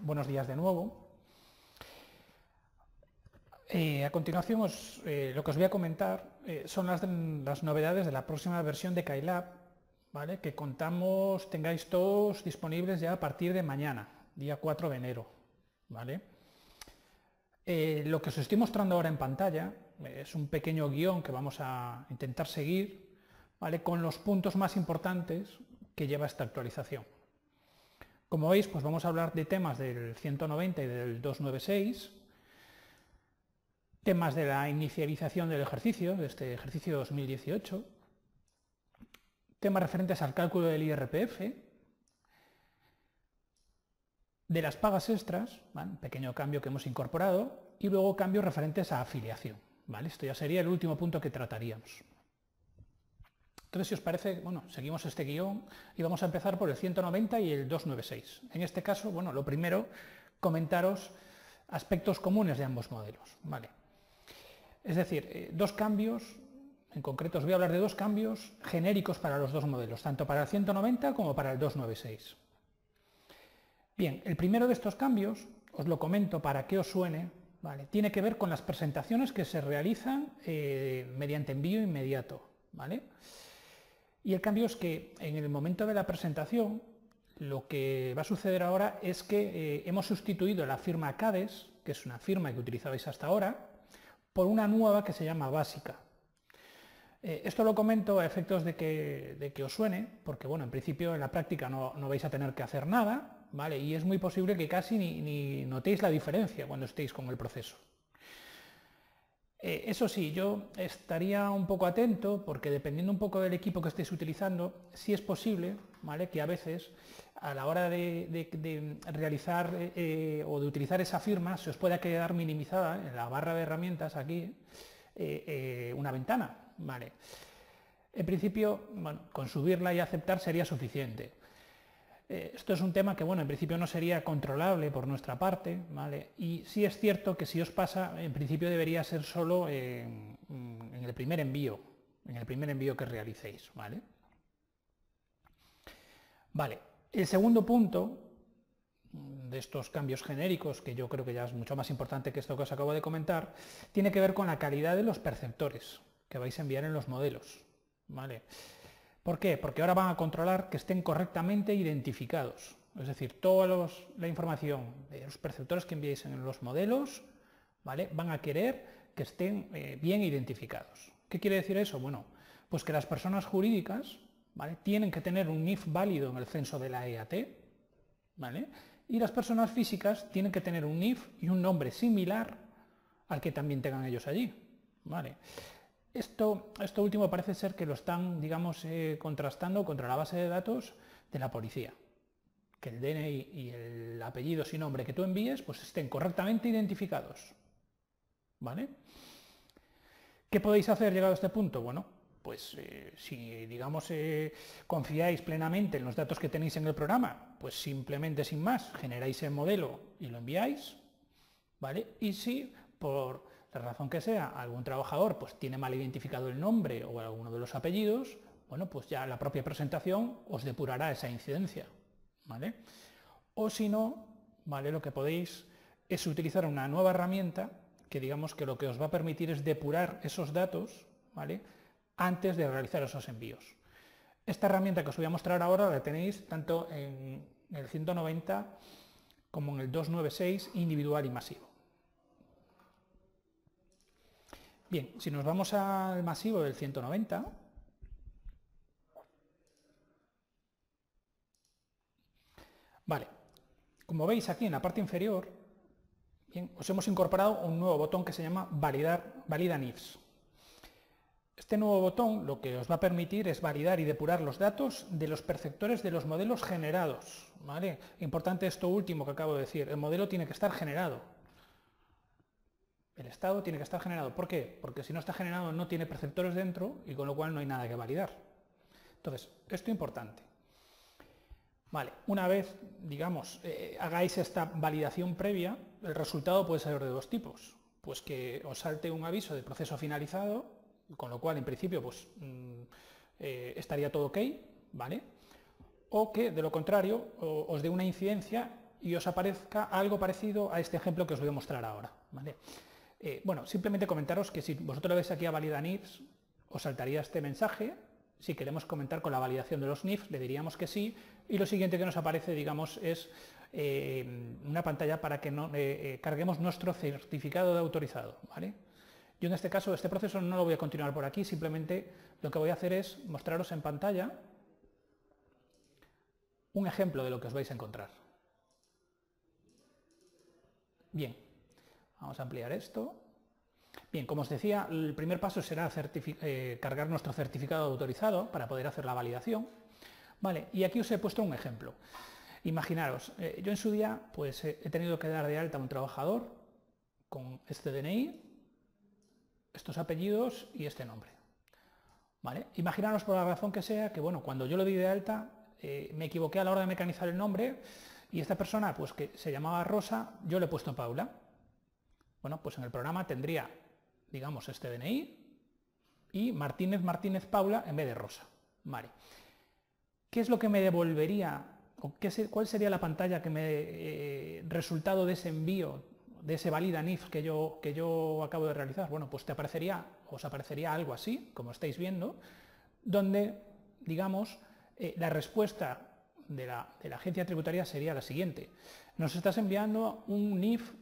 Buenos días de nuevo. A continuación, lo que os voy a comentar son las novedades de la próxima versión de Kylab, ¿vale? Que tengáis todos disponibles ya a partir de mañana, día 4 de enero. ¿Vale? Lo que os estoy mostrando ahora en pantalla es un pequeño guión que vamos a intentar seguir, ¿vale? Con los puntos más importantes que lleva esta actualización. Como veis, pues vamos a hablar de temas del 190 y del 296, temas de la inicialización del ejercicio, de este ejercicio 2018, temas referentes al cálculo del IRPF, de las pagas extras, ¿vale? Un pequeño cambio que hemos incorporado, y luego cambios referentes a afiliación, ¿vale? Esto ya sería el último punto que trataríamos. Entonces, si os parece, bueno, seguimos este guión y vamos a empezar por el 190 y el 296. En este caso, bueno, lo primero, comentaros aspectos comunes de ambos modelos, ¿vale? Es decir, dos cambios, en concreto os voy a hablar de dos cambios genéricos para los dos modelos, tanto para el 190 como para el 296. Bien, el primero de estos cambios, os lo comento para que os suene, ¿vale? Tiene que ver con las presentaciones que se realizan mediante envío inmediato, ¿vale? Y el cambio es que en el momento de la presentación, lo que va a suceder ahora es que hemos sustituido la firma CADES, que es una firma que utilizabais hasta ahora, por una nueva que se llama básica. Esto lo comento a efectos de que os suene, porque bueno, en principio en la práctica no vais a tener que hacer nada, ¿vale? Y es muy posible que casi ni notéis la diferencia cuando estéis con el proceso. Eso sí, yo estaría un poco atento, porque dependiendo un poco del equipo que estéis utilizando, sí es posible, ¿vale? Que a veces a la hora de realizar o de utilizar esa firma se os pueda quedar minimizada en la barra de herramientas aquí una ventana, ¿vale? En principio, bueno, con subirla y aceptar sería suficiente. Esto es un tema que, bueno, en principio no sería controlable por nuestra parte, ¿vale? Y sí es cierto que si os pasa, en principio debería ser solo en el primer envío que realicéis, ¿vale? Vale, el segundo punto de estos cambios genéricos, que yo creo que ya es mucho más importante que esto que os acabo de comentar, tiene que ver con la calidad de los perceptores que vais a enviar en los modelos, ¿vale? ¿Por qué? Porque ahora van a controlar que estén correctamente identificados. Es decir, toda la información de los perceptores que enviéis en los modelos, ¿vale? Van a querer que estén bien identificados. ¿Qué quiere decir eso? Bueno, pues que las personas jurídicas, ¿vale? Tienen que tener un NIF válido en el censo de la EAT, ¿vale? Y las personas físicas tienen que tener un NIF y un nombre similar al que también tengan ellos allí, ¿vale? Esto último parece ser que lo están, digamos, contrastando contra la base de datos de la policía. Que el DNI y el apellido y nombre que tú envíes pues estén correctamente identificados, ¿vale? ¿Qué podéis hacer llegado a este punto? Bueno, pues si, digamos, confiáis plenamente en los datos que tenéis en el programa, pues simplemente, sin más, generáis el modelo y lo enviáis, ¿vale? Y si por la razón que sea, algún trabajador pues tiene mal identificado el nombre o alguno de los apellidos, bueno, pues ya la propia presentación os depurará esa incidencia, ¿vale? O si no, ¿vale? Lo que podéis es utilizar una nueva herramienta que digamos que lo que os va a permitir es depurar esos datos, ¿vale? Antes de realizar esos envíos. Esta herramienta que os voy a mostrar ahora la tenéis tanto en el 190 como en el 296 individual y masivo. Bien, si nos vamos al masivo del 190, vale, como veis aquí en la parte inferior, bien, os hemos incorporado un nuevo botón que se llama Valida NIFs. Este nuevo botón lo que os va a permitir es validar y depurar los datos de los perceptores de los modelos generados, ¿vale? Importante esto último que acabo de decir, el modelo tiene que estar generado. El estado tiene que estar generado. ¿Por qué? Porque si no está generado no tiene perceptores dentro y con lo cual no hay nada que validar. Entonces, esto es importante. Vale, una vez, digamos, hagáis esta validación previa, el resultado puede ser de dos tipos. Pues que os salte un aviso de proceso finalizado, con lo cual en principio pues estaría todo ok, ¿vale? O que de lo contrario os dé una incidencia y os aparezca algo parecido a este ejemplo que os voy a mostrar ahora, ¿vale? Bueno, simplemente comentaros que si vosotros le veis aquí a valida NIFs, os saltaría este mensaje. Si queremos comentar con la validación de los NIFs, le diríamos que sí, y lo siguiente que nos aparece, digamos, es una pantalla para que carguemos nuestro certificado de autorizado, ¿vale? Yo en este caso, este proceso no lo voy a continuar por aquí, simplemente lo que voy a hacer es mostraros en pantalla un ejemplo de lo que os vais a encontrar. Bien, vamos a ampliar esto. Bien, como os decía, el primer paso será cargar nuestro certificado de autorizado para poder hacer la validación. Vale, y aquí os he puesto un ejemplo. Imaginaros, yo en su día pues he tenido que dar de alta a un trabajador con este DNI, estos apellidos y este nombre. ¿Vale? Imaginaros por la razón que sea que, bueno, cuando yo lo di de alta me equivoqué a la hora de mecanizar el nombre y esta persona, pues que se llamaba Rosa, yo le he puesto Paula. Bueno, pues en el programa tendría, digamos, este DNI y Martínez Paula en vez de Rosa. Vale. ¿Qué es lo que me devolvería o cuál sería la pantalla que resultado de ese envío, de ese valida NIF que yo acabo de realizar? Bueno, pues os aparecería algo así, como estáis viendo, donde, digamos, la respuesta de la agencia tributaria sería la siguiente. Nos estás enviando un NIF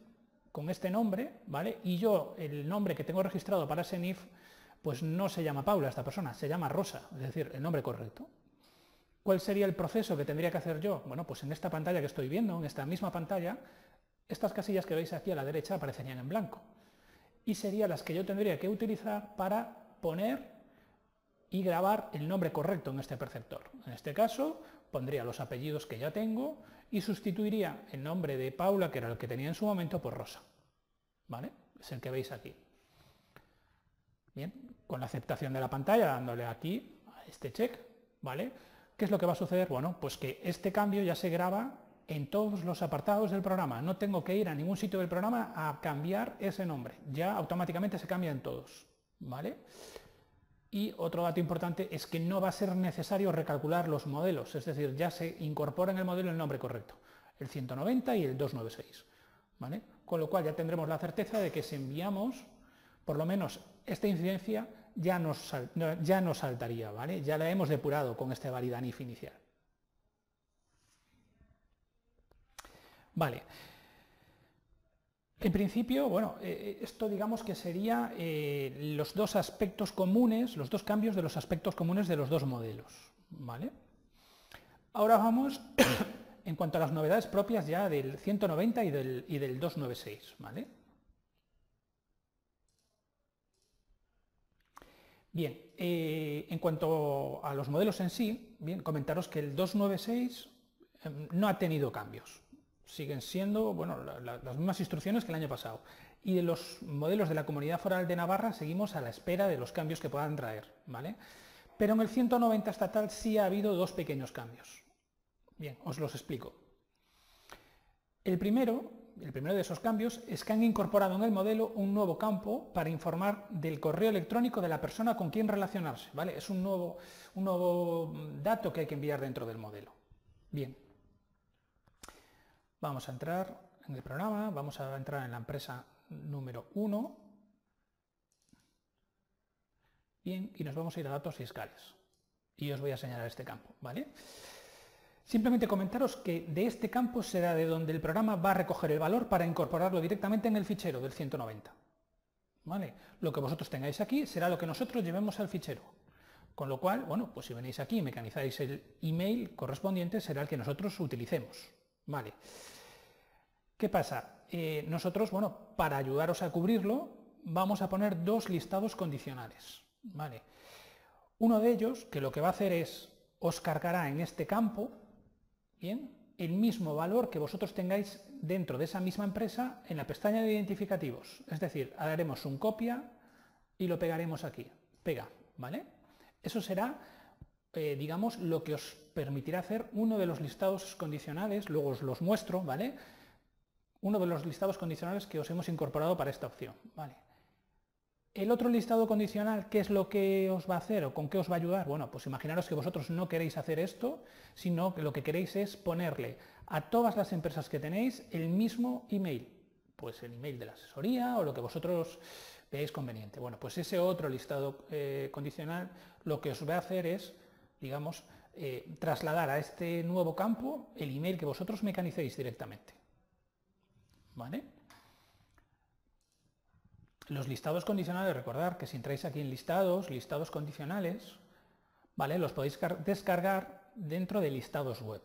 con este nombre, ¿vale? Y yo, el nombre que tengo registrado para ese NIF, pues no se llama Paula esta persona, se llama Rosa, es decir, el nombre correcto. ¿Cuál sería el proceso que tendría que hacer yo? Bueno, pues en esta pantalla que estoy viendo, en esta misma pantalla, estas casillas que veis aquí a la derecha aparecerían en blanco. Y serían las que yo tendría que utilizar para poner y grabar el nombre correcto en este perceptor. En este caso, pondría los apellidos que ya tengo y sustituiría el nombre de Paula, que era el que tenía en su momento, por Rosa. ¿Vale? Es el que veis aquí. Bien, con la aceptación de la pantalla, dándole aquí a este check, ¿vale? ¿Qué es lo que va a suceder? Bueno, pues que este cambio ya se graba en todos los apartados del programa. No tengo que ir a ningún sitio del programa a cambiar ese nombre. Ya automáticamente se cambia en todos, ¿vale? Y otro dato importante es que no va a ser necesario recalcular los modelos, es decir, ya se incorpora en el modelo el nombre correcto, el 190 y el 296, ¿vale? Con lo cual ya tendremos la certeza de que si enviamos, por lo menos esta incidencia ya nos saltaría, ¿vale? Ya la hemos depurado con este valida NIF inicial. Vale. En principio, bueno, esto digamos que sería los dos aspectos comunes, los dos cambios de los aspectos comunes de los dos modelos, ¿vale? Ahora vamos en cuanto a las novedades propias ya del 190 y del 296, ¿vale? Bien, en cuanto a los modelos en sí, bien, comentaros que el 296 no ha tenido cambios. Siguen siendo, bueno, las mismas instrucciones que el año pasado. Y de los modelos de la Comunidad Foral de Navarra seguimos a la espera de los cambios que puedan traer, ¿vale? Pero en el 190 estatal sí ha habido dos pequeños cambios. Bien, os los explico. El primero de esos cambios es que han incorporado en el modelo un nuevo campo para informar del correo electrónico de la persona con quien relacionarse, ¿vale? Es un nuevo dato que hay que enviar dentro del modelo. Bien. Vamos a entrar en el programa, vamos a entrar en la empresa número 1. Bien, y nos vamos a ir a datos fiscales. Y os voy a señalar este campo, ¿vale? Simplemente comentaros que de este campo será de donde el programa va a recoger el valor para incorporarlo directamente en el fichero del 190. ¿Vale? Lo que vosotros tengáis aquí será lo que nosotros llevemos al fichero. Con lo cual, bueno, pues si venís aquí y mecanizáis el email correspondiente, será el que nosotros utilicemos. Vale. ¿Qué pasa? Nosotros, bueno, para ayudaros a cubrirlo, vamos a poner dos listados condicionales. Vale. Uno de ellos, que lo que va a hacer es, os cargará en este campo, bien, el mismo valor que vosotros tengáis dentro de esa misma empresa en la pestaña de identificativos. Es decir, haremos un copia y lo pegaremos aquí. Pega, ¿vale? Eso será, digamos, lo que os permitirá hacer uno de los listados condicionales, luego os los muestro, ¿vale? Uno de los listados condicionales que os hemos incorporado para esta opción, ¿vale? El otro listado condicional, ¿qué es lo que os va a hacer o con qué os va a ayudar? Bueno, pues imaginaros que vosotros no queréis hacer esto, sino que lo que queréis es ponerle a todas las empresas que tenéis el mismo email, pues el email de la asesoría o lo que vosotros veáis conveniente. Bueno, pues ese otro listado condicional lo que os va a hacer es, digamos, trasladar a este nuevo campo el email que vosotros mecanicéis directamente. ¿Vale? Los listados condicionales, recordad que si entráis aquí en listados condicionales, ¿vale? Los podéis descargar dentro de listados web.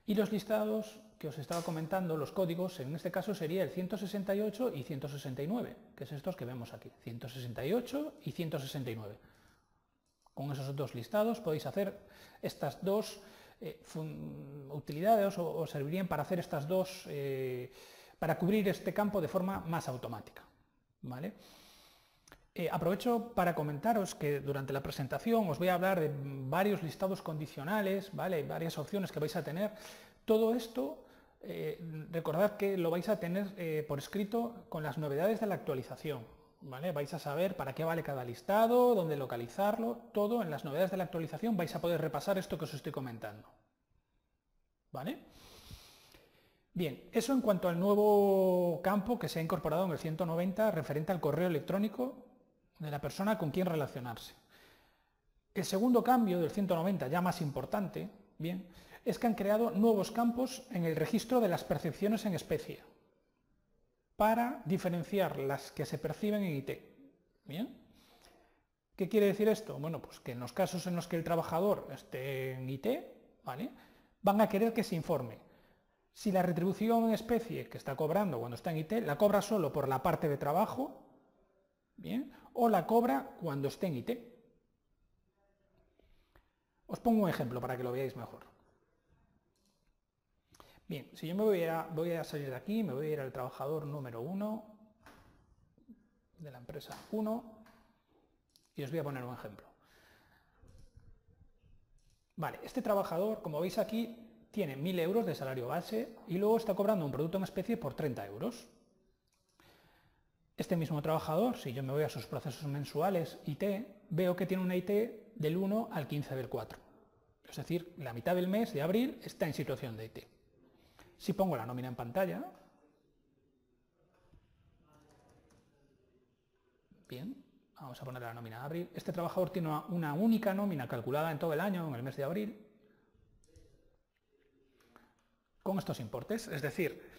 Y los listados que os estaba comentando, los códigos, en este caso sería el 168 y 169, que es estos que vemos aquí, 168 y 169. Con esos dos listados podéis hacer estas dos utilidades o servirían para hacer estas dos, para cubrir este campo de forma más automática. ¿Vale? Aprovecho para comentaros que durante la presentación os voy a hablar de varios listados condicionales, ¿vale? Varias opciones que vais a tener. Todo esto, recordad que lo vais a tener por escrito con las novedades de la actualización, ¿vale? Vais a saber para qué vale cada listado, dónde localizarlo, todo en las novedades de la actualización vais a poder repasar esto que os estoy comentando, ¿vale? Bien, eso en cuanto al nuevo campo que se ha incorporado en el 190 referente al correo electrónico de la persona con quien relacionarse. El segundo cambio del 190, ya más importante, bien, es que han creado nuevos campos en el registro de las percepciones en especie para diferenciar las que se perciben en IT. Bien. ¿Qué quiere decir esto? Bueno, pues que en los casos en los que el trabajador esté en IT, ¿vale?, van a querer que se informe si la retribución en especie que está cobrando cuando está en IT la cobra solo por la parte de trabajo, ¿bien?, o la cobra cuando esté en IT. Os pongo un ejemplo para que lo veáis mejor. Bien, si yo voy a salir de aquí, me voy a ir al trabajador número 1 de la empresa 1 y os voy a poner un ejemplo. Vale, este trabajador, como veis aquí, tiene 1.000 euros de salario base y luego está cobrando un producto en especie por 30 euros. Este mismo trabajador, si yo me voy a sus procesos mensuales IT, veo que tiene una IT del 1 al 15 del 4. Es decir, la mitad del mes de abril está en situación de IT. Si pongo la nómina en pantalla, bien, vamos a poner la nómina de abril. Este trabajador tiene una única nómina calculada en todo el año, en el mes de abril, con estos importes, es decir,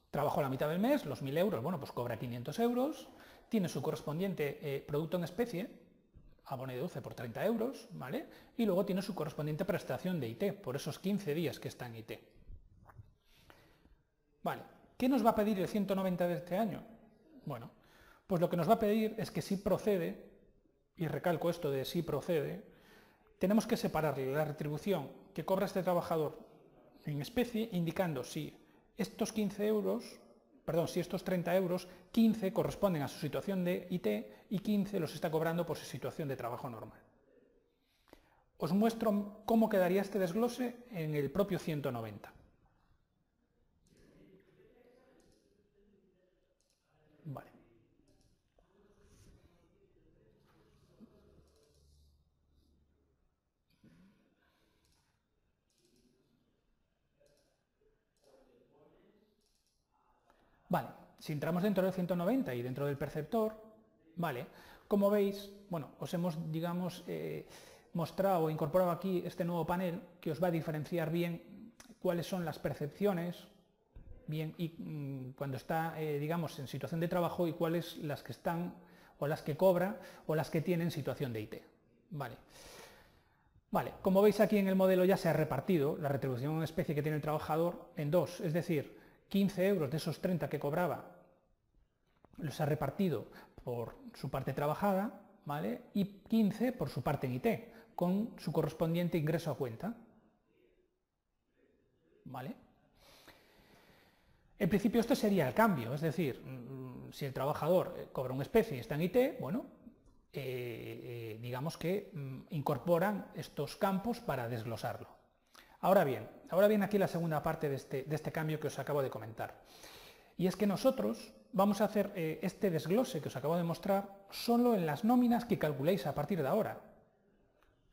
trabajó la mitad del mes, los 1.000 euros, bueno, pues cobra 500 euros, tiene su correspondiente producto en especie, abono de 12 por 30 euros, ¿vale? Y luego tiene su correspondiente prestación de IT, por esos 15 días que está en IT. Vale, ¿qué nos va a pedir el 190 de este año? Bueno, pues lo que nos va a pedir es que si procede, y recalco esto de si procede, tenemos que separarle la retribución que cobra este trabajador en especie, indicando si estos 15 euros, perdón, si estos 30 euros, 15 corresponden a su situación de IT y 15 los está cobrando por su situación de trabajo normal. Os muestro cómo quedaría este desglose en el propio 190. Vale. Vale, si entramos dentro del 190 y dentro del perceptor, vale, como veis, bueno, os hemos, digamos, mostrado o incorporado aquí este nuevo panel que os va a diferenciar bien cuáles son las percepciones, bien, y cuando está, digamos, en situación de trabajo y cuáles las que están o las que cobra o las que tienen situación de IT. Vale. Vale, como veis aquí en el modelo ya se ha repartido la retribución en especie que tiene el trabajador en dos, es decir, 15 euros de esos 30 que cobraba los ha repartido por su parte trabajada, ¿vale?, y 15 por su parte en IT, con su correspondiente ingreso a cuenta. ¿Vale? En principio esto sería el cambio, es decir, si el trabajador cobra una especie y está en IT, bueno, digamos que incorporan estos campos para desglosarlo. Ahora bien aquí la segunda parte de este cambio que os acabo de comentar. Y es que nosotros vamos a hacer este desglose que os acabo de mostrar solo en las nóminas que calculéis a partir de ahora.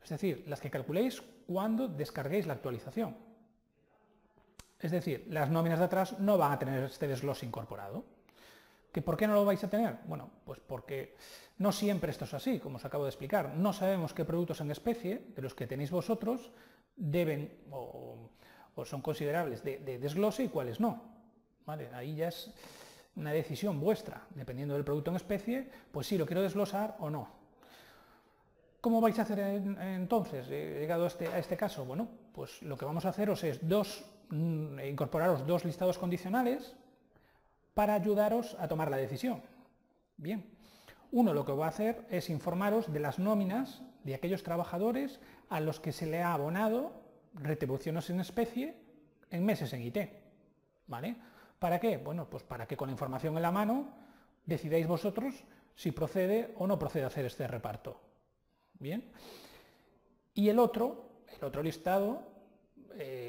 Es decir, las que calculéis cuando descarguéis la actualización. Es decir, las nóminas de atrás no van a tener este desglose incorporado. ¿Que por qué no lo vais a tener? Bueno, pues porque no siempre esto es así, como os acabo de explicar. No sabemos qué productos en especie de los que tenéis vosotros deben o son considerables de desglose y cuáles no. ¿Vale? Ahí ya es una decisión vuestra, dependiendo del producto en especie, pues sí, lo quiero desglosar o no. ¿Cómo vais a hacer entonces, llegado a este caso? Bueno, pues lo que vamos a haceros es incorporaros dos listados condicionales para ayudaros a tomar la decisión. Bien, uno lo que va a hacer es informaros de las nóminas de aquellos trabajadores a los que se le ha abonado retribuciones en especie en meses en IT. ¿Vale? ¿Para qué? Bueno, pues para que con la información en la mano decidáis vosotros si procede o no procede a hacer este reparto. Bien. Y el otro listado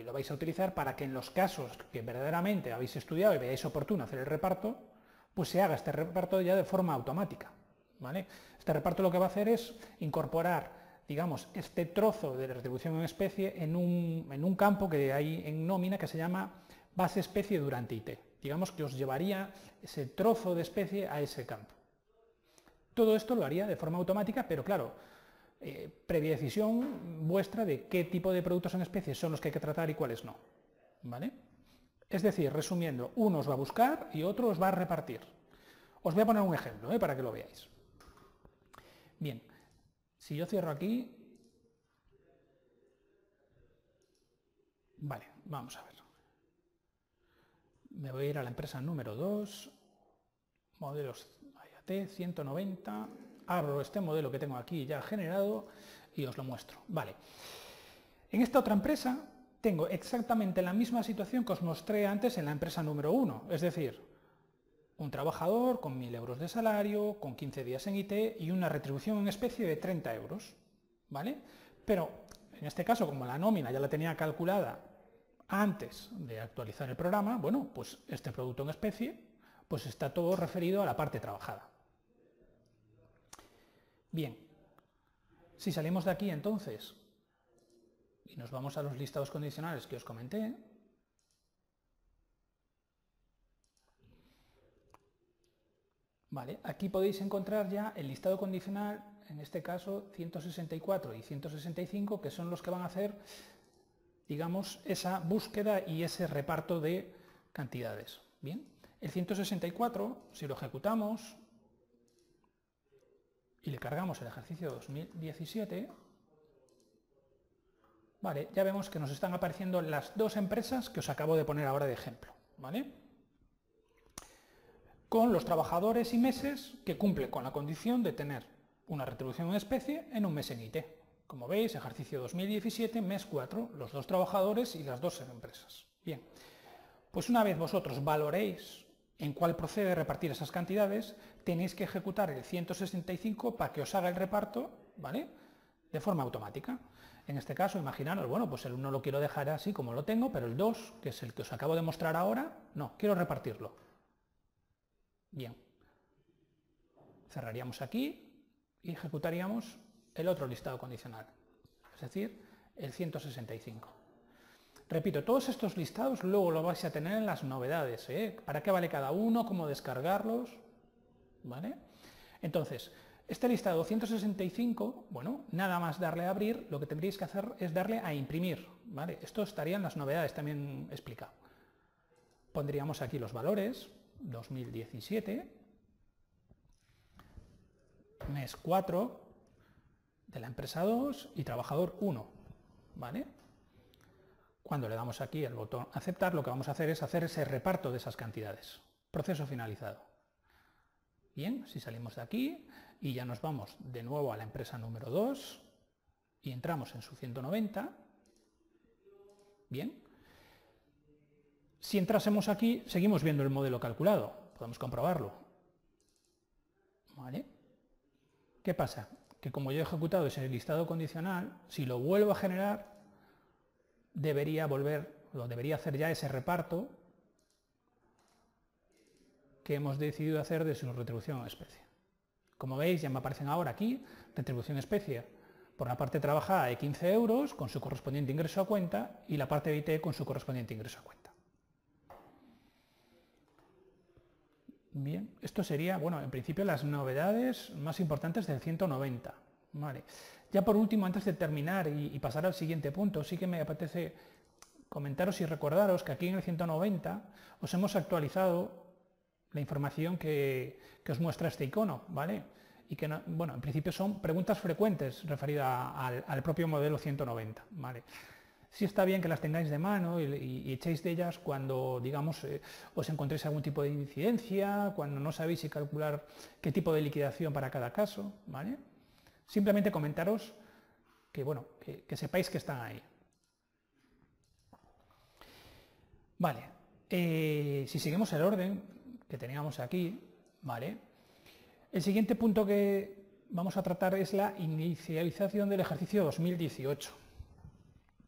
lo vais a utilizar para que en los casos que verdaderamente habéis estudiado y veáis oportuno hacer el reparto, pues se haga este reparto ya de forma automática. ¿Vale? Este reparto lo que va a hacer es incorporar, digamos, este trozo de retribución en especie en un campo que hay en nómina que se llama base especie durante IT. Digamos que os llevaría ese trozo de especie a ese campo. Todo esto lo haría de forma automática, pero claro, previa decisión vuestra de qué tipo de productos en especie son los que hay que tratar y cuáles no. ¿Vale? Es decir, resumiendo, uno os va a buscar y otro os va a repartir. Os voy a poner un ejemplo para que lo veáis. Bien, si yo cierro aquí... Vale, vamos a ver. Me voy a ir a la empresa número 2, modelos IAT 190, abro este modelo que tengo aquí ya generado y os lo muestro. Vale. En esta otra empresa tengo exactamente la misma situación que os mostré antes en la empresa número 1, es decir, un trabajador con 1.000 euros de salario, con 15 días en IT y una retribución en especie de 30 euros. ¿Vale? Pero en este caso, como la nómina ya la tenía calculada antes de actualizar el programa, bueno, pues este producto en especie pues está todo referido a la parte trabajada. Bien, si salimos de aquí entonces y nos vamos a los listados condicionales que os comenté, vale, aquí podéis encontrar ya el listado condicional, en este caso 164 y 165, que son los que van a hacer, digamos, esa búsqueda y ese reparto de cantidades. Bien, el 164, si lo ejecutamos y le cargamos el ejercicio 2017, vale, ya vemos que nos están apareciendo las dos empresas que os acabo de poner ahora de ejemplo, ¿vale? Con los trabajadores y meses que cumplen con la condición de tener una retribución en especie en un mes en IT. Como veis, ejercicio 2017, mes 4, los dos trabajadores y las dos empresas. Bien, pues una vez vosotros valoréis en cuál procede repartir esas cantidades, tenéis que ejecutar el 165 para que os haga el reparto, ¿vale? De forma automática. En este caso, imaginaros, bueno, pues el 1 lo quiero dejar así como lo tengo, pero el 2, que es el que os acabo de mostrar ahora, no, quiero repartirlo. Bien. Cerraríamos aquí y ejecutaríamos el otro listado condicional, es decir, el 165. Repito, todos estos listados luego los vais a tener en las novedades, ¿Para qué vale cada uno? ¿Cómo descargarlos? ¿Vale? Entonces, este listado 165, bueno, nada más darle a abrir, lo que tendréis que hacer es darle a imprimir, ¿vale? Esto estaría en las novedades también explicado. Pondríamos aquí los valores, 2017, mes 4 de la empresa 2 y trabajador 1, ¿vale? Cuando le damos aquí el botón aceptar, lo que vamos a hacer es hacer ese reparto de esas cantidades. Proceso finalizado. Bien, si salimos de aquí y ya nos vamos de nuevo a la empresa número 2 y entramos en su 190, bien. Si entrásemos aquí, seguimos viendo el modelo calculado, podemos comprobarlo. ¿Vale? ¿Qué pasa? Que como yo he ejecutado ese listado condicional, si lo vuelvo a generar, debería hacer ya ese reparto que hemos decidido hacer de su retribución en especie. Como veis, ya me aparecen ahora aquí, retribución en especie por la parte trabajada de 15 euros con su correspondiente ingreso a cuenta y la parte de IT con su correspondiente ingreso a cuenta. Bien, esto sería, bueno, en principio las novedades más importantes del 190. Vale. Ya por último, antes de terminar y pasar al siguiente punto, sí que me apetece comentaros y recordaros que aquí en el 190 os hemos actualizado la información que os muestra este icono, ¿vale? Y que, bueno, en principio son preguntas frecuentes referidas al propio modelo 190, ¿vale? Sí está bien que las tengáis de mano y echéis de ellas cuando, digamos, os encontréis algún tipo de incidencia, cuando no sabéis si calcular qué tipo de liquidación para cada caso, ¿vale? Simplemente comentaros que, bueno, que sepáis que están ahí. Vale, si seguimos el orden que teníamos aquí, ¿vale? El siguiente punto que vamos a tratar es la inicialización del ejercicio 2018.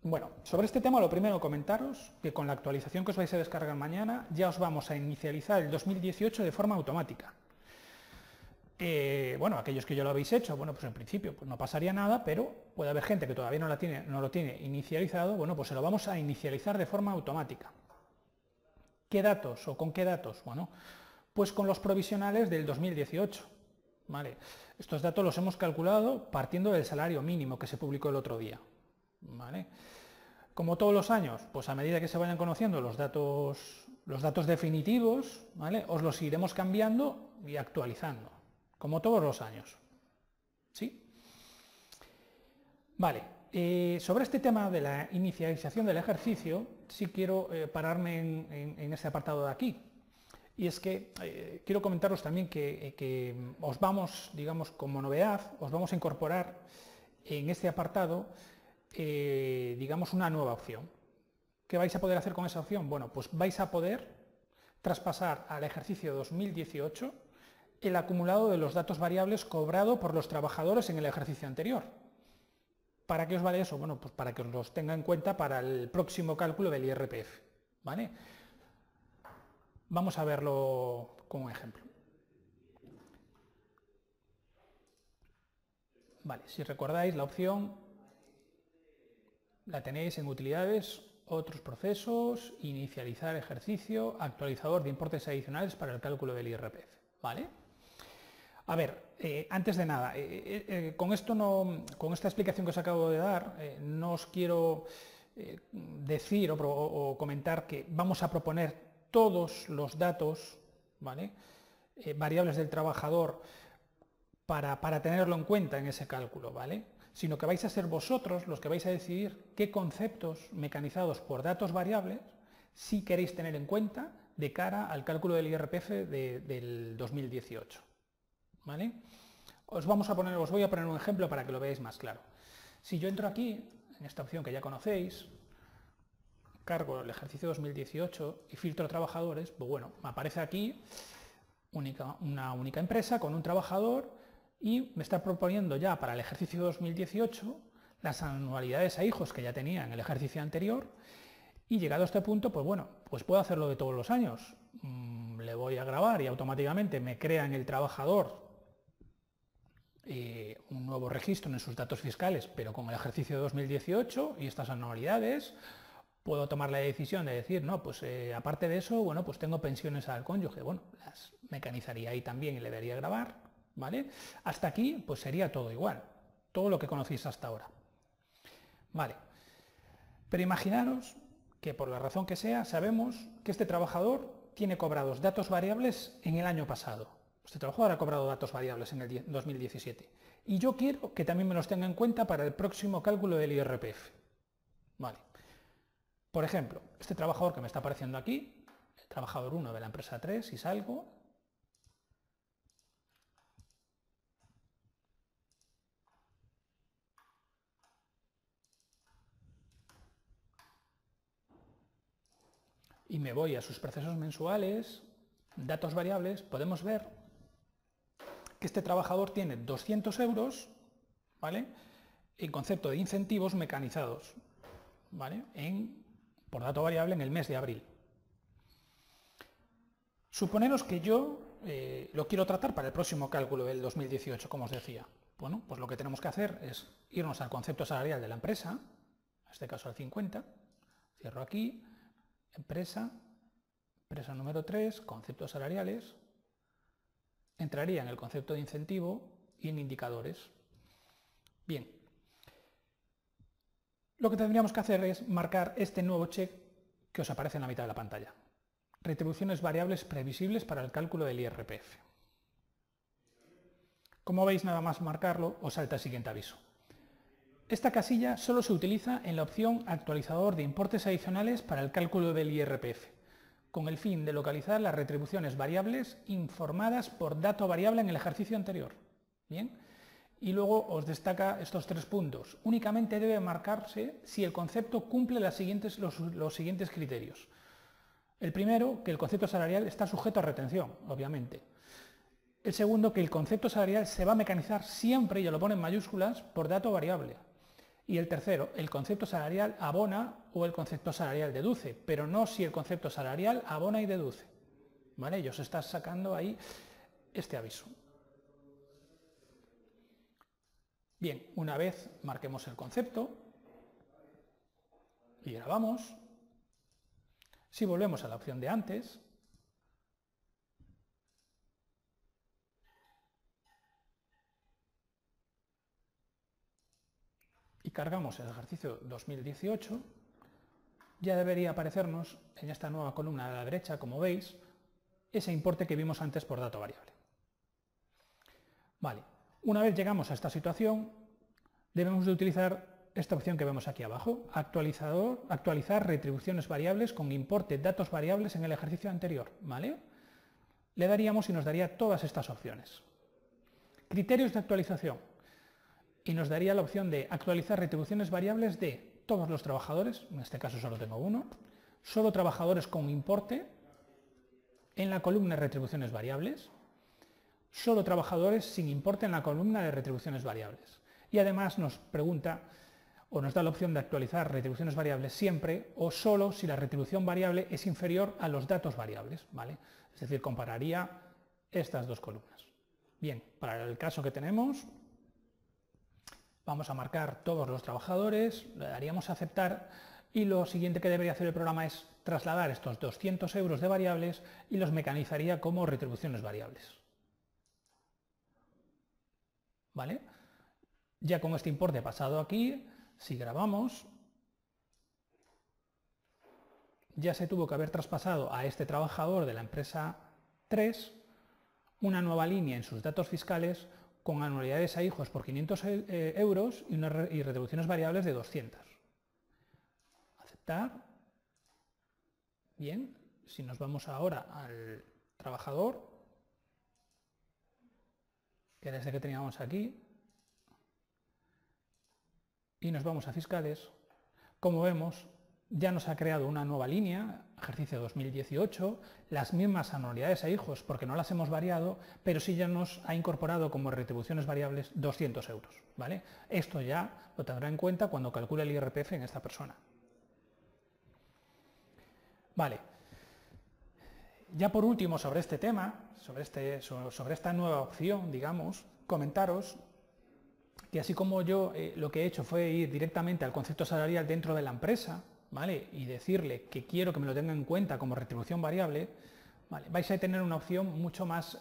Bueno, sobre este tema lo primero comentaros que con la actualización que os vais a descargar mañana ya os vamos a inicializar el 2018 de forma automática. Bueno, aquellos que ya lo habéis hecho, bueno, pues en principio pues no pasaría nada, pero puede haber gente que todavía no lo tiene inicializado, bueno, pues se lo vamos a inicializar de forma automática. ¿Qué datos o con qué datos? Bueno, pues con los provisionales del 2018. ¿Vale? Estos datos los hemos calculado partiendo del salario mínimo que se publicó el otro día. ¿Vale? Como todos los años, pues a medida que se vayan conociendo los datos definitivos, ¿vale? Os los iremos cambiando y actualizando, como todos los años. ¿Sí? Vale, sobre este tema de la inicialización del ejercicio, sí quiero pararme en este apartado de aquí. Y es que quiero comentaros también que os vamos, digamos, como novedad, os vamos a incorporar en este apartado, digamos, una nueva opción. ¿Qué vais a poder hacer con esa opción? Bueno, pues vais a poder traspasar al ejercicio 2018 el acumulado de los datos variables cobrado por los trabajadores en el ejercicio anterior. ¿Para qué os vale eso? Bueno, pues para que os los tenga en cuenta para el próximo cálculo del IRPF, ¿vale? Vamos a verlo como un ejemplo. Vale, si recordáis la opción la tenéis en utilidades, otros procesos, inicializar ejercicio, actualizador de importes adicionales para el cálculo del IRPF, ¿vale? A ver, antes de nada, con esta explicación que os acabo de dar, no os quiero decir o comentar que vamos a proponer todos los datos, ¿vale? Variables del trabajador para tenerlo en cuenta en ese cálculo, ¿vale? Sino que vais a ser vosotros los que vais a decidir qué conceptos mecanizados por datos variables sí queréis tener en cuenta de cara al cálculo del IRPF del 2018, ¿vale? Os voy a poner un ejemplo para que lo veáis más claro. Si yo entro aquí, en esta opción que ya conocéis, cargo el ejercicio 2018 y filtro trabajadores, pues bueno, me aparece aquí una única empresa con un trabajador y me está proponiendo ya para el ejercicio 2018 las anualidades a hijos que ya tenía en el ejercicio anterior y llegado a este punto, pues bueno, pues puedo hacerlo de todos los años. Le voy a grabar y automáticamente me crea en el trabajador un nuevo registro en sus datos fiscales, pero con el ejercicio 2018 y estas anualidades. Puedo tomar la decisión de decir, no, pues aparte de eso, bueno, pues tengo pensiones al cónyuge, bueno, las mecanizaría ahí también y le daría a grabar, ¿vale? Hasta aquí, pues sería todo igual, todo lo que conocéis hasta ahora. Vale, pero imaginaros que por la razón que sea, sabemos que este trabajador tiene cobrados datos variables en el año pasado. Este trabajador ha cobrado datos variables en el 2017. Y yo quiero que también me los tenga en cuenta para el próximo cálculo del IRPF. Vale. Por ejemplo, este trabajador que me está apareciendo aquí, el trabajador 1 de la empresa 3, si salgo, y me voy a sus procesos mensuales, datos variables, podemos ver que este trabajador tiene 200 euros, ¿vale?, en concepto de incentivos mecanizados, ¿vale?, por dato variable en el mes de abril. Suponeros que yo lo quiero tratar para el próximo cálculo del 2018, como os decía. Bueno, pues lo que tenemos que hacer es irnos al concepto salarial de la empresa, en este caso al 50, cierro aquí, empresa número 3, conceptos salariales, entraría en el concepto de incentivo y en indicadores. Bien, lo que tendríamos que hacer es marcar este nuevo check que os aparece en la mitad de la pantalla. Retribuciones variables previsibles para el cálculo del IRPF. Como veis, nada más marcarlo, os salta el siguiente aviso. Esta casilla solo se utiliza en la opción actualizador de importes adicionales para el cálculo del IRPF, con el fin de localizar las retribuciones variables informadas por dato variable en el ejercicio anterior. Bien, y luego os destaca estos 3 puntos. Únicamente debe marcarse si el concepto cumple los siguientes criterios. El primero, que el concepto salarial está sujeto a retención, obviamente. El segundo, que el concepto salarial se va a mecanizar siempre, y ya lo pone en mayúsculas, por dato variable. Y el tercero, el concepto salarial abona o el concepto salarial deduce, pero no si el concepto salarial abona y deduce. ¿Vale? Y os está sacando ahí este aviso. Bien, una vez marquemos el concepto y grabamos, si volvemos a la opción de antes, y cargamos el ejercicio 2018, ya debería aparecernos en esta nueva columna de la derecha, como veis, ese importe que vimos antes por dato variable. Vale, una vez llegamos a esta situación, debemos de utilizar esta opción que vemos aquí abajo, actualizar retribuciones variables con importe datos variables en el ejercicio anterior, ¿vale? Le daríamos y nos daría todas estas opciones. Criterios de actualización, y nos daría la opción de actualizar retribuciones variables de todos los trabajadores, en este caso solo tengo uno, solo trabajadores con importe, en la columna de retribuciones variables, solo trabajadores sin importe en la columna de retribuciones variables. Y además nos pregunta o nos da la opción de actualizar retribuciones variables siempre o solo si la retribución variable es inferior a los datos variables, ¿vale? Es decir, compararía estas dos columnas. Bien, para el caso que tenemos, vamos a marcar todos los trabajadores, le daríamos a aceptar y lo siguiente que debería hacer el programa es trasladar estos 200 euros de variables y los mecanizaría como retribuciones variables. ¿Vale? Ya con este importe pasado aquí, si grabamos, ya se tuvo que haber traspasado a este trabajador de la empresa 3 una nueva línea en sus datos fiscales con anualidades a hijos por 500 euros y retribuciones variables de 200. Aceptar. Bien, si nos vamos ahora al trabajador, que era este que teníamos aquí, y nos vamos a fiscales, como vemos, ya nos ha creado una nueva línea, ejercicio 2018, las mismas anualidades a hijos porque no las hemos variado, pero sí ya nos ha incorporado como retribuciones variables 200 euros. ¿Vale? Esto ya lo tendrá en cuenta cuando calcule el IRPF en esta persona. Vale. Ya por último sobre este tema, sobre esta nueva opción, digamos, comentaros que así como yo lo que he hecho fue ir directamente al concepto salarial dentro de la empresa, ¿vale? Y decirle que quiero que me lo tenga en cuenta como retribución variable, ¿vale? Vais a tener una opción mucho más,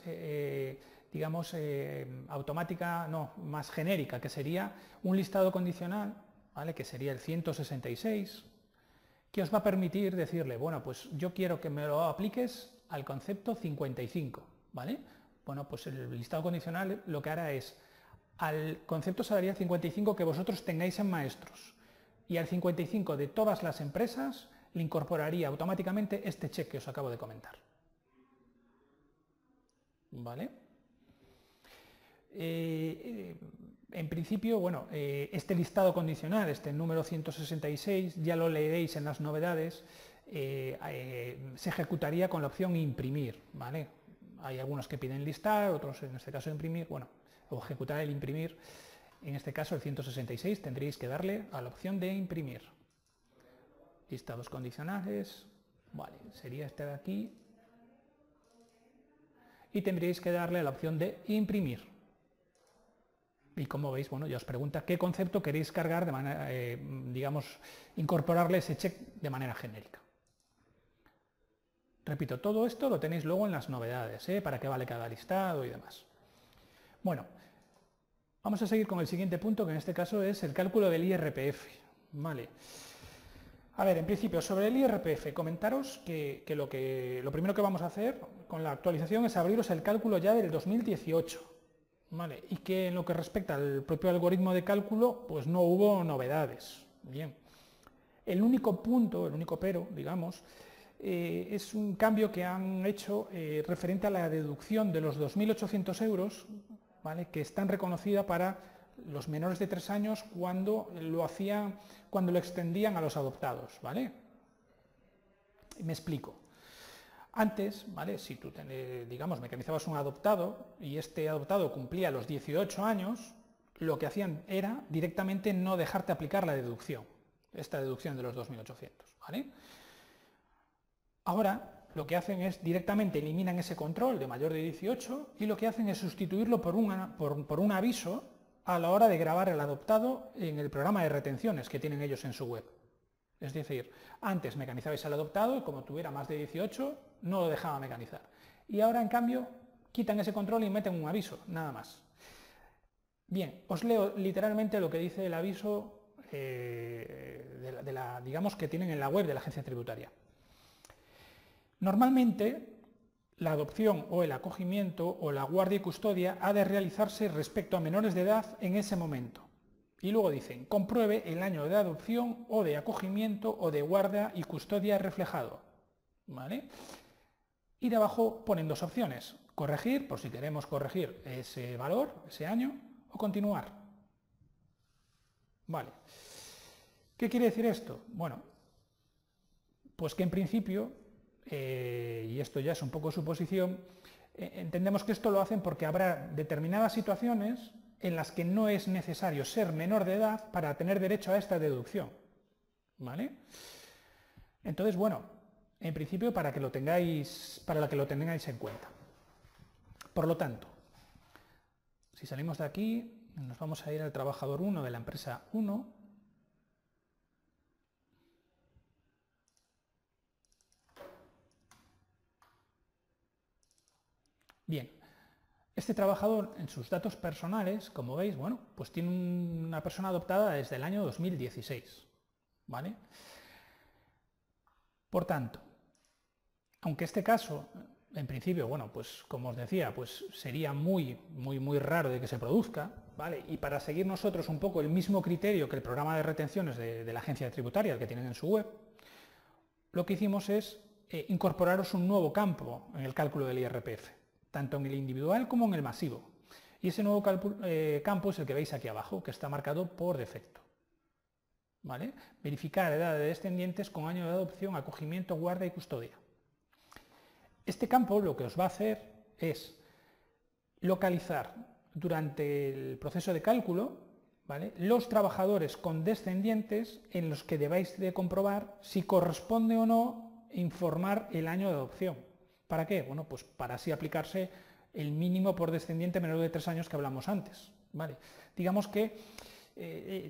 digamos, automática, no, más genérica, que sería un listado condicional, ¿vale? Que sería el 166, que os va a permitir decirle, bueno, pues yo quiero que me lo apliques al concepto 55, ¿vale? Bueno, pues el listado condicional lo que hará es al concepto salarial 55 que vosotros tengáis en maestros y al 55 de todas las empresas le incorporaría automáticamente este check que os acabo de comentar. ¿Vale? En principio, bueno, este listado condicional, este número 166, ya lo leeréis en las novedades, se ejecutaría con la opción imprimir, ¿vale? Hay algunos que piden listar, otros en este caso imprimir, bueno, o ejecutar el imprimir, en este caso el 166 tendréis que darle a la opción de imprimir. Listados condicionales, vale, sería este de aquí, y tendríais que darle a la opción de imprimir. Y como veis, bueno, ya os pregunta qué concepto queréis cargar de manera, digamos, incorporarle ese check de manera genérica. Repito, todo esto lo tenéis luego en las novedades, para qué vale cada listado y demás. Bueno, vamos a seguir con el siguiente punto, que en este caso es el cálculo del IRPF. Vale. A ver, en principio, sobre el IRPF, comentaros que lo primero que vamos a hacer con la actualización es abriros el cálculo ya del 2018. ¿Vale? Y que en lo que respecta al propio algoritmo de cálculo, pues no hubo novedades. Bien. El único punto, el único pero, digamos, es un cambio que han hecho referente a la deducción de los 2.800 euros, ¿vale? Que están reconocida para los menores de 3 años cuando lo extendían a los adoptados, ¿vale? Me explico. Antes, ¿vale? Si tú, digamos, mecanizabas un adoptado y este adoptado cumplía los 18 años, lo que hacían era directamente no dejarte aplicar la deducción, esta deducción de los 2.800, ¿vale? Ahora, lo que hacen es directamente eliminan ese control de mayor de 18 y lo que hacen es sustituirlo por un aviso a la hora de grabar el adoptado en el programa de retenciones que tienen ellos en su web. Es decir, antes mecanizabais al adoptado y como tuviera más de 18 no lo dejaba mecanizar. Y ahora, en cambio, quitan ese control y meten un aviso, nada más. Bien, os leo literalmente lo que dice el aviso digamos, que tienen en la web de la agencia tributaria. Normalmente, la adopción o el acogimiento o la guardia y custodia ha de realizarse respecto a menores de edad en ese momento. Y luego dicen, compruebe el año de adopción o de acogimiento o de guardia y custodia reflejado. ¿Vale? Y de abajo ponen dos opciones, corregir, por si queremos corregir ese valor, ese año, o continuar. Vale. ¿Qué quiere decir esto? Bueno, pues que en principio, y esto ya es un poco suposición, entendemos que esto lo hacen porque habrá determinadas situaciones en las que no es necesario ser menor de edad para tener derecho a esta deducción. ¿Vale? Entonces, bueno, en principio para que lo tengáis en cuenta. Por lo tanto, si salimos de aquí, nos vamos a ir al trabajador 1 de la empresa 1. Bien, este trabajador en sus datos personales, como veis, bueno, pues tiene una persona adoptada desde el año 2016, ¿vale? Por tanto, aunque este caso, en principio, bueno, pues como os decía, pues sería muy raro de que se produzca, ¿vale? Y para seguir nosotros un poco el mismo criterio que el programa de retenciones de la agencia tributaria, el que tienen en su web, lo que hicimos es incorporaros un nuevo campo en el cálculo del IRPF, tanto en el individual como en el masivo. Y ese nuevo campo es el que veis aquí abajo, que está marcado por defecto. ¿Vale? Verificar edad de descendientes con año de adopción, acogimiento, guarda y custodia. Este campo lo que os va a hacer es localizar durante el proceso de cálculo, ¿vale?, los trabajadores con descendientes en los que debáis de comprobar si corresponde o no informar el año de adopción. ¿Para qué? Bueno, pues para así aplicarse el mínimo por descendiente menor de 3 años que hablamos antes. ¿Vale? Digamos que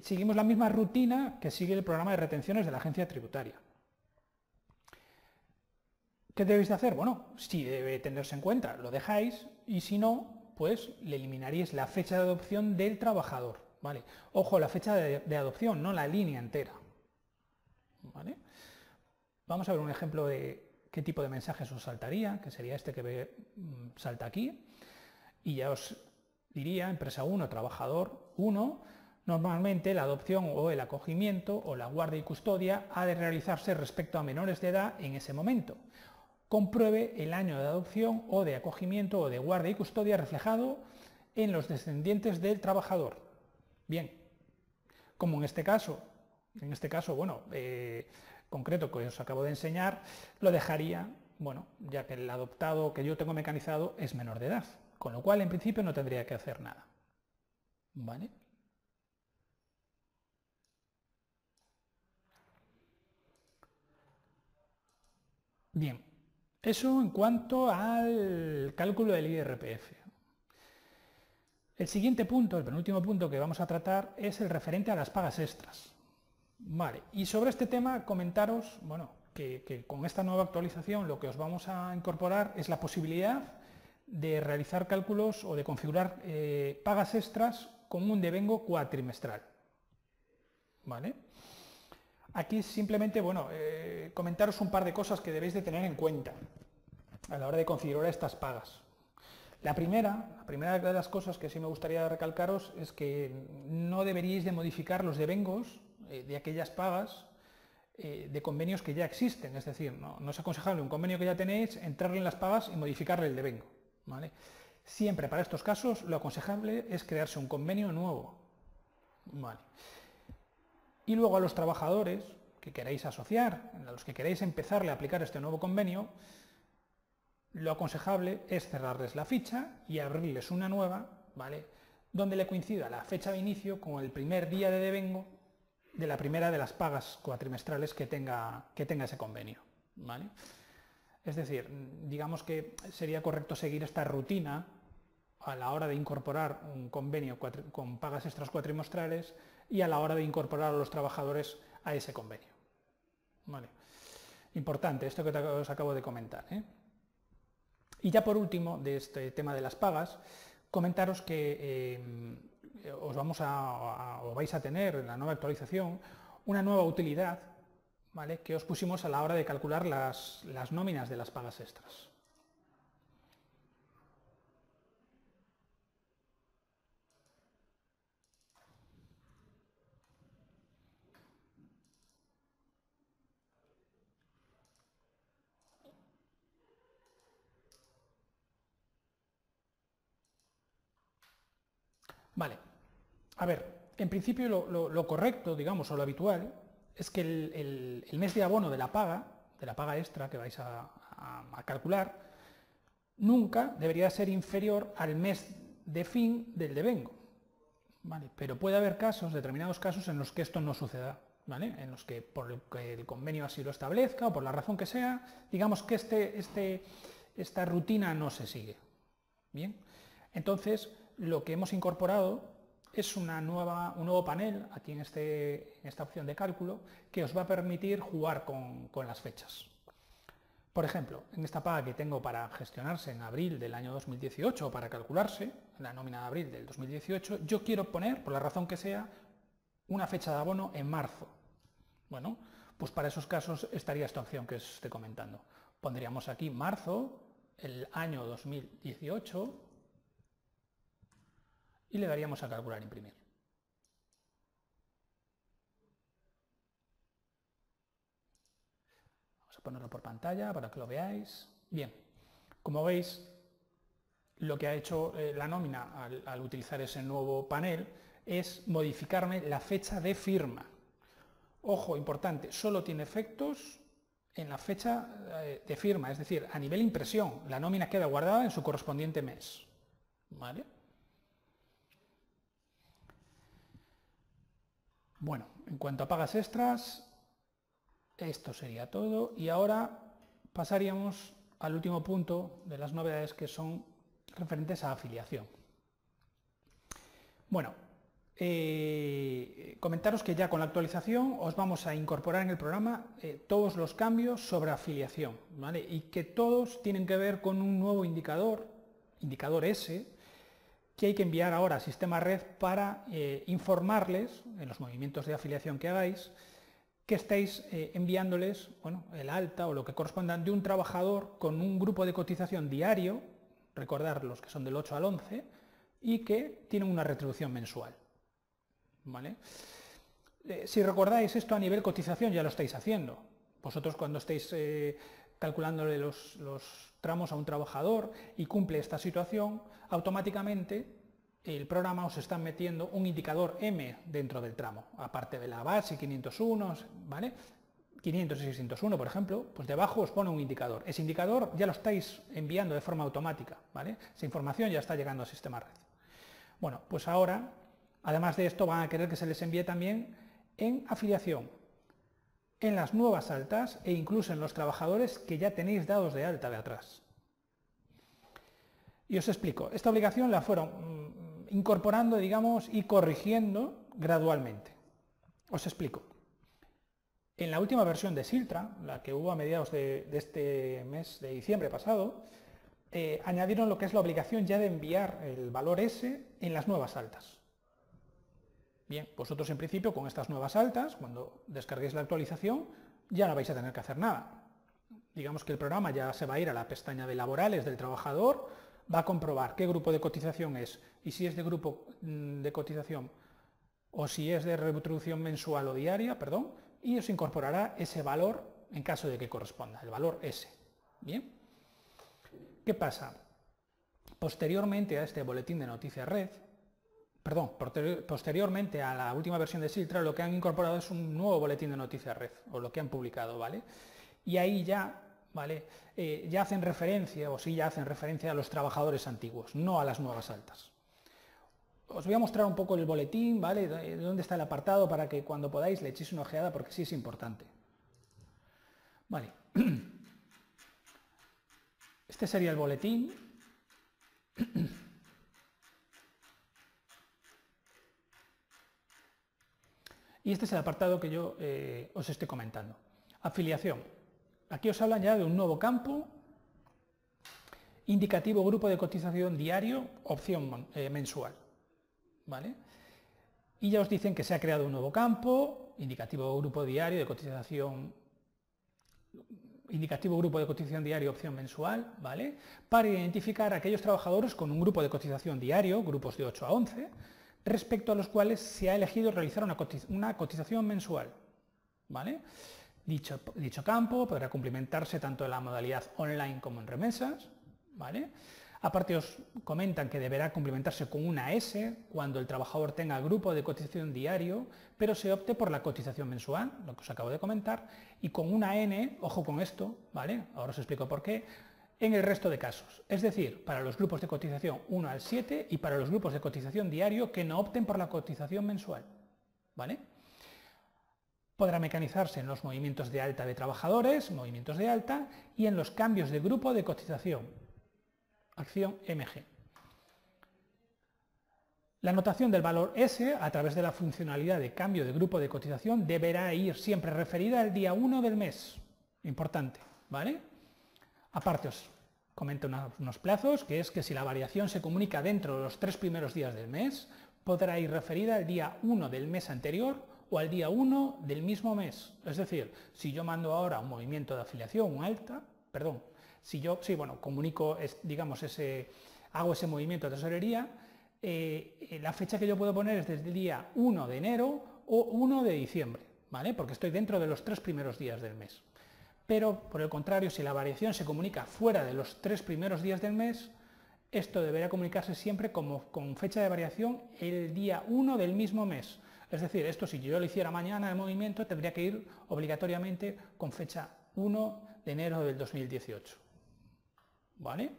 seguimos la misma rutina que sigue el programa de retenciones de la agencia tributaria. ¿Qué debéis de hacer? Bueno, si debe tenerse en cuenta, lo dejáis, y si no, pues le eliminaríais la fecha de adopción del trabajador. ¿Vale? Ojo, la fecha de adopción, no la línea entera. ¿Vale? Vamos a ver un ejemplo de qué tipo de mensajes os saltaría, que sería este que salta aquí, y ya os diría, empresa 1, trabajador 1, normalmente la adopción o el acogimiento o la guardia y custodia ha de realizarse respecto a menores de edad en ese momento. Compruebe el año de adopción o de acogimiento o de guardia y custodia reflejado en los descendientes del trabajador. Bien, como en este caso, bueno, concreto que os acabo de enseñar, lo dejaría, bueno, ya que el adoptado que yo tengo mecanizado es menor de edad, con lo cual en principio no tendría que hacer nada. ¿Vale? Bien, Eso en cuanto al cálculo del IRPF. El siguiente punto, el penúltimo punto que vamos a tratar es el referente a las pagas extras. Vale, y sobre este tema comentaros, bueno, que con esta nueva actualización lo que os vamos a incorporar es la posibilidad de realizar cálculos o de configurar pagas extras con un devengo cuatrimestral. ¿Vale? Aquí simplemente, bueno, comentaros un par de cosas que debéis de tener en cuenta a la hora de configurar estas pagas. La primera de las cosas que sí me gustaría recalcaros es que no deberíais de modificar los devengos de aquellas pagas de convenios que ya existen, es decir, no es aconsejable un convenio que ya tenéis, entrarle en las pagas y modificarle el devengo. ¿Vale? Siempre para estos casos lo aconsejable es crearse un convenio nuevo. Vale. Y luego a los trabajadores que queréis asociar, a los que queréis empezarle a aplicar este nuevo convenio, lo aconsejable es cerrarles la ficha y abrirles una nueva, ¿vale?, donde le coincida la fecha de inicio con el primer día de devengo de la primera de las pagas cuatrimestrales que tenga ese convenio. ¿Vale? Es decir, digamos que sería correcto seguir esta rutina a la hora de incorporar un convenio con pagas extras cuatrimestrales y a la hora de incorporar a los trabajadores a ese convenio. ¿Vale? Importante esto que os acabo de comentar, ¿eh? Y ya por último, de este tema de las pagas, comentaros que os vais a tener en la nueva actualización una nueva utilidad, ¿vale?, que os pusimos a la hora de calcular las nóminas de las pagas extras. Vale, a ver, en principio lo correcto, digamos, o lo habitual, es que el mes de abono de la paga extra que vais a calcular, nunca debería ser inferior al mes de fin del devengo. ¿Vale? Pero puede haber casos, determinados casos, en los que esto no suceda, ¿vale?, en los que por el convenio así lo establezca o por la razón que sea, digamos que esta rutina no se sigue. Bien, entonces lo que hemos incorporado es un nuevo panel aquí en esta opción de cálculo que os va a permitir jugar con las fechas. Por ejemplo, en esta paga que tengo para gestionarse en abril del año 2018 o para calcularse, la nómina de abril del 2018, yo quiero poner, por la razón que sea, una fecha de abono en marzo. Bueno, pues para esos casos estaría esta opción que os estoy comentando. Pondríamos aquí marzo, el año 2018, y le daríamos a calcular imprimir. Vamos a ponerlo por pantalla para que lo veáis. Bien, como veis, lo que ha hecho la nómina al utilizar ese nuevo panel es modificarme la fecha de firma. Ojo, importante, solo tiene efectos en la fecha de firma, es decir, a nivel impresión. La nómina queda guardada en su correspondiente mes. ¿Vale? Bueno, en cuanto a pagas extras, esto sería todo. Y ahora pasaríamos al último punto de las novedades, que son referentes a afiliación. Bueno, comentaros que ya con la actualización os vamos a incorporar en el programa todos los cambios sobre afiliación, ¿vale?, y que todos tienen que ver con un nuevo indicador S, que hay que enviar ahora al sistema red para informarles en los movimientos de afiliación que hagáis que estáis enviándoles, bueno, el alta o lo que corresponda de un trabajador con un grupo de cotización diario, recordar los que son del 8 al 11, y que tienen una retribución mensual. ¿Vale? Si recordáis, esto a nivel cotización ya lo estáis haciendo. Vosotros cuando estáis calculándole los tramos a un trabajador y cumple esta situación, automáticamente el programa os está metiendo un indicador M dentro del tramo, aparte de la base 501, ¿vale?, 500 y 601, por ejemplo, pues debajo os pone un indicador. Ese indicador ya lo estáis enviando de forma automática, ¿vale? Esa información ya está llegando al sistema red. Bueno, pues ahora, además de esto, van a querer que se les envíe también en afiliación en las nuevas altas e incluso en los trabajadores que ya tenéis dados de alta de atrás. Y os explico, esta obligación la fueron incorporando, digamos, y corrigiendo gradualmente. Os explico. En la última versión de Siltra, la que hubo a mediados de este mes de diciembre pasado, añadieron lo que es la obligación ya de enviar el valor S en las nuevas altas. Bien, vosotros en principio con estas nuevas altas, cuando descarguéis la actualización, ya no vais a tener que hacer nada. Digamos que el programa ya se va a ir a la pestaña de laborales del trabajador, va a comprobar qué grupo de cotización es y si es de grupo de cotización o si es de retribución mensual o diaria, perdón, y os incorporará ese valor en caso de que corresponda, el valor S. Bien. ¿Qué pasa? Posteriormente a este boletín de noticias red, posteriormente a la última versión de Siltra, lo que han incorporado es un nuevo boletín de noticias red, o lo que han publicado, ¿vale? Y ahí ya, ¿vale? Ya hacen referencia, o sí ya hacen referencia a los trabajadores antiguos, no a las nuevas altas. Os voy a mostrar un poco el boletín, ¿vale? De dónde está el apartado para que cuando podáis le echéis una ojeada porque sí es importante. Vale. Este sería el boletín. Y este es el apartado que yo os estoy comentando. Afiliación. Aquí os hablan ya de un nuevo campo, indicativo grupo de cotización diario, opción mensual. ¿Vale? Y ya os dicen que se ha creado un nuevo campo, indicativo grupo diario de cotización, indicativo grupo de cotización diario, opción mensual, ¿vale? Para identificar a aquellos trabajadores con un grupo de cotización diario, grupos de 8 a 11, respecto a los cuales se ha elegido realizar una cotización mensual, ¿vale? Dicho campo podrá cumplimentarse tanto en la modalidad online como en remesas, ¿vale? Aparte os comentan que deberá cumplimentarse con una S cuando el trabajador tenga grupo de cotización diario, pero se opte por la cotización mensual, lo que os acabo de comentar, y con una N, ojo con esto, ¿vale? Ahora os explico por qué, en el resto de casos. Es decir, para los grupos de cotización 1 al 7 y para los grupos de cotización diario que no opten por la cotización mensual, ¿vale? Podrá mecanizarse en los movimientos de alta de trabajadores, movimientos de alta, y en los cambios de grupo de cotización, acción MG. La anotación del valor S a través de la funcionalidad de cambio de grupo de cotización deberá ir siempre referida al día 1 del mes. Importante, ¿vale? Aparte os comento unos plazos, que es que si la variación se comunica dentro de los 3 primeros días del mes, podrá ir referida al día 1 del mes anterior o al día 1 del mismo mes. Es decir, si yo mando ahora un movimiento de afiliación, un alta, perdón, si yo, comunico, digamos, hago ese movimiento de tesorería, la fecha que yo puedo poner es desde el día 1 de enero o 1 de diciembre, ¿vale? Porque estoy dentro de los 3 primeros días del mes. Pero, por el contrario, si la variación se comunica fuera de los 3 primeros días del mes, esto deberá comunicarse siempre con fecha de variación el día 1 del mismo mes. Es decir, esto si yo lo hiciera mañana el movimiento, tendría que ir obligatoriamente con fecha 1 de enero del 2018. ¿Vale?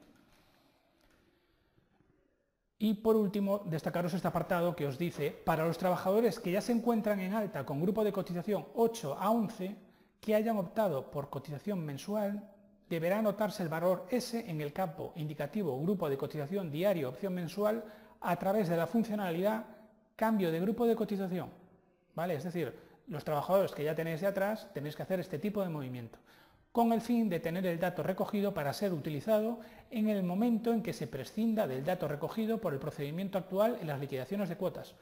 Y por último, destacaros este apartado que os dice, para los trabajadores que ya se encuentran en alta con grupo de cotización 8 a 11, que hayan optado por cotización mensual, deberá anotarse el valor S en el campo indicativo grupo de cotización diario opción mensual a través de la funcionalidad cambio de grupo de cotización, ¿vale? Es decir, los trabajadores que ya tenéis de atrás tenéis que hacer este tipo de movimiento, con el fin de tener el dato recogido para ser utilizado en el momento en que se prescinda del dato recogido por el procedimiento actual en las liquidaciones de cuotas,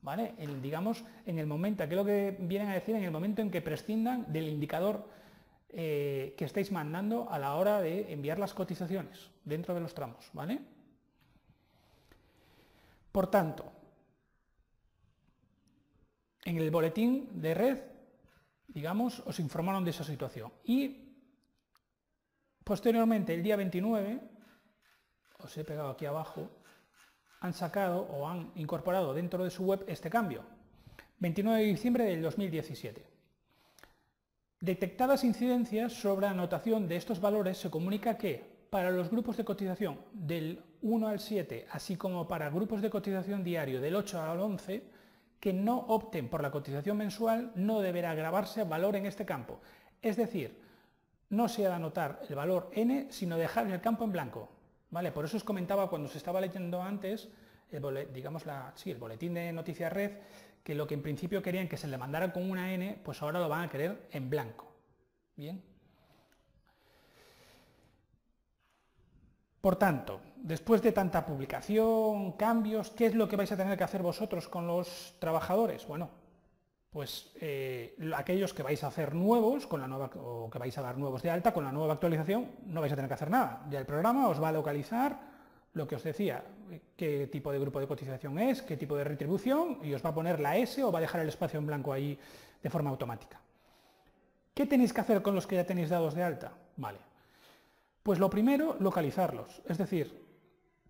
¿vale? Digamos, en el momento, aquí lo que vienen a decir, en el momento en que prescindan del indicador que estáis mandando a la hora de enviar las cotizaciones dentro de los tramos, ¿vale? Por tanto, en el boletín de red, digamos, os informaron de esa situación y posteriormente, el día 29, os he pegado aquí abajo, han sacado o han incorporado dentro de su web este cambio, 29 de diciembre del 2017. Detectadas incidencias sobre la anotación de estos valores, se comunica que para los grupos de cotización del 1 al 7, así como para grupos de cotización diario del 8 al 11, que no opten por la cotización mensual no deberá grabarse valor en este campo. Es decir, no se ha de anotar el valor N, sino dejar el campo en blanco. ¿Vale? Por eso os comentaba cuando se estaba leyendo antes, el boletín de Noticias Red, que lo que en principio querían que se le mandara con una N, pues ahora lo van a querer en blanco. Bien. Por tanto, después de tanta publicación, cambios, ¿qué es lo que vais a tener que hacer vosotros con los trabajadores? Bueno, pues aquellos que vais a hacer nuevos con la nueva, o que vais a dar nuevos de alta con la nueva actualización, no vais a tener que hacer nada. Ya el programa os va a localizar lo que os decía, qué tipo de grupo de cotización es, qué tipo de retribución, y os va a poner la S o va a dejar el espacio en blanco ahí de forma automática. ¿Qué tenéis que hacer con los que ya tenéis dados de alta? Vale. Pues lo primero, localizarlos. Es decir,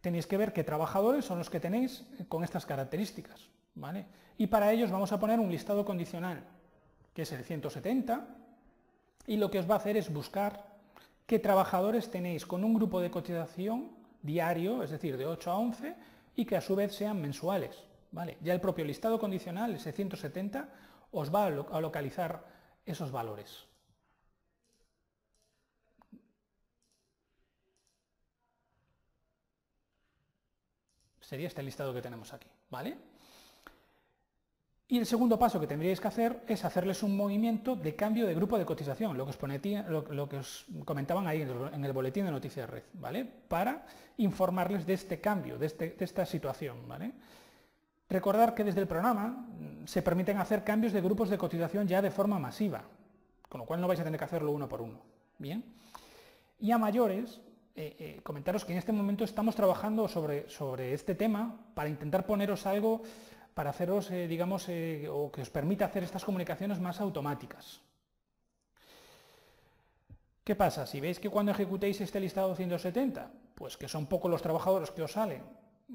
tenéis que ver qué trabajadores son los que tenéis con estas características. ¿Vale? Y para ellos vamos a poner un listado condicional, que es el 170, y lo que os va a hacer es buscar qué trabajadores tenéis con un grupo de cotización diario, es decir, de 8 a 11, y que a su vez sean mensuales. ¿Vale? Ya el propio listado condicional, ese 170, os va a localizar esos valores. Sería este listado que tenemos aquí, ¿vale? Y el segundo paso que tendríais que hacer es hacerles un movimiento de cambio de grupo de cotización, lo que os comentaban ahí en el boletín de Noticias Red, ¿vale? Para informarles de este cambio, de esta situación, ¿vale? Recordar que desde el programa se permiten hacer cambios de grupos de cotización ya de forma masiva, con lo cual no vais a tener que hacerlo uno por uno, ¿bien? Y a mayores, comentaros que en este momento estamos trabajando sobre este tema para intentar poneros algo para haceros, digamos, o que os permita hacer estas comunicaciones más automáticas. ¿Qué pasa? Si veis que cuando ejecutéis este listado 170, pues que son pocos los trabajadores que os salen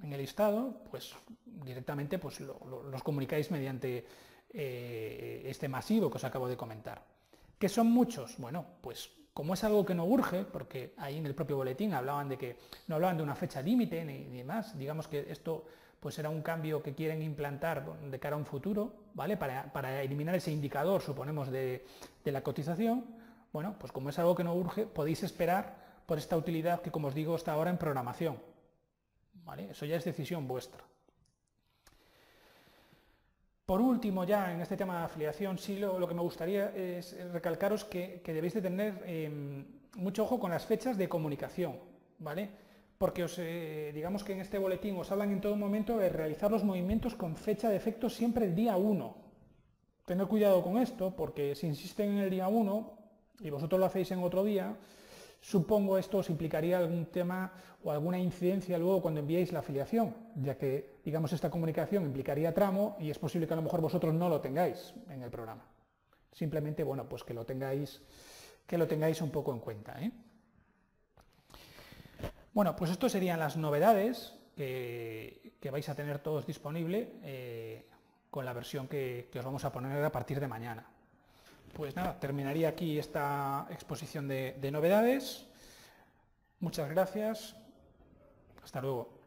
en el listado, pues directamente pues, los comunicáis mediante este masivo que os acabo de comentar. ¿Que son muchos? Bueno, pues como es algo que no urge, porque ahí en el propio boletín hablaban de que no hablaban de una fecha límite ni demás, digamos que esto pues era un cambio que quieren implantar de cara a un futuro, ¿vale? Para eliminar ese indicador, suponemos, de la cotización. Bueno, pues como es algo que no urge, podéis esperar por esta utilidad que, como os digo, está ahora en programación, ¿vale? Eso ya es decisión vuestra. Por último, ya en este tema de afiliación, sí lo que me gustaría es recalcaros que debéis de tener mucho ojo con las fechas de comunicación, ¿vale? Porque digamos que en este boletín os hablan en todo momento de realizar los movimientos con fecha de efecto siempre el día 1. Tened cuidado con esto, porque si insisten en el día 1 y vosotros lo hacéis en otro día, supongo esto os implicaría algún tema o alguna incidencia luego cuando enviéis la afiliación, ya que, digamos, esta comunicación implicaría tramo y es posible que a lo mejor vosotros no lo tengáis en el programa. Simplemente, bueno, pues que lo tengáis un poco en cuenta, ¿eh? Bueno, pues esto serían las novedades que vais a tener todos disponible con la versión que os vamos a poner a partir de mañana. Pues nada, terminaría aquí esta exposición de novedades. Muchas gracias. Hasta luego.